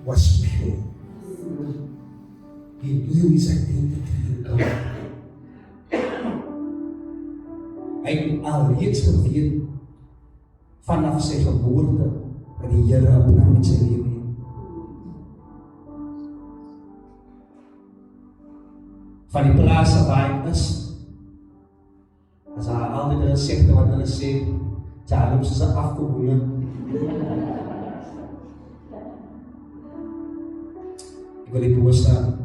was pure. He knew his identity in God. Hy het alreeds geweet vanaf sy geboorte dat die Here 'n plan met sy lewe het. Van die plaas waar hy is, as hy altyd hulle sê wat hulle sê, daarom soos 'n afgeboene. Ek wil die boos staan.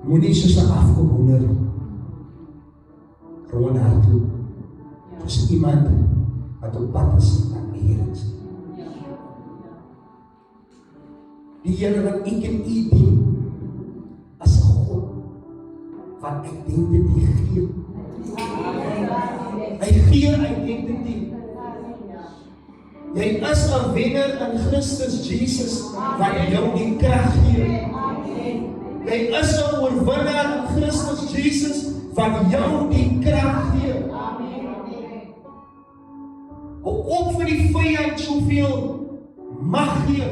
Moenie soos 'n afgeboene gewoon hardloop. Soos iemand wat op pad is na die Here. Die Here wat ek en u dien as 'n God wat identity gee. Hy gee identity. Jy is 'n wenner in Christus Jesus wat jou die krag gee. Jy is 'n oorwinnaar in Christus Jesus wat jou die krag gee. Ook vir die vyand soveel mag gee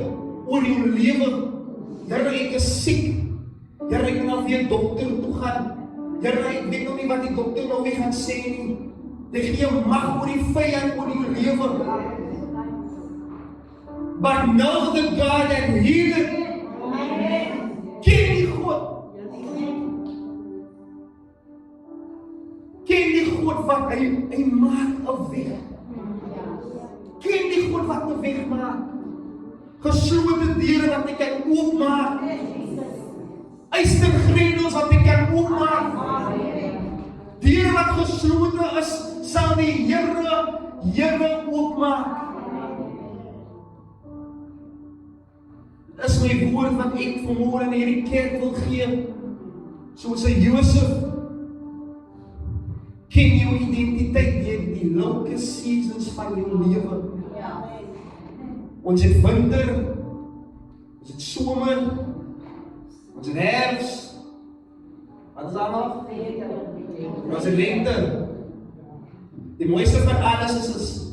oor jou lewe. Here, ek is siek. Here, ek moet weer dokter toe gaan. Here, ek weet nog nie wat die dokter nou weer gaan sê nie. Jy gee mag oor die vyand oor jou lewe. But know the God that healeth. Ken die God. Ken die God wat hy maak 'n weg. Ken die God wat 'n weg maak. Geslote deure wat hy kan oopmaak. Ystergrendels wat hy kan oopmaak. Deure wat geslote is, sal die Here oopmaak. Dit is my woord wat ek vanmôre in hierdie kerk wil gee. Soos 'n Josef. Ken jou identiteit deur die lowke seasons van jou lewe. Ons het winter, ons het somer, ons het herfst. Wat is daar nog? Ons het lente. Die mooiste van alles is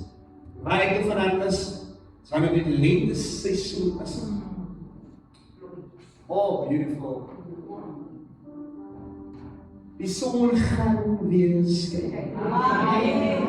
rijke van alles, wanneer dit lente seisoen is. Oh, beautiful. Die son gaan weer skyn. Amen.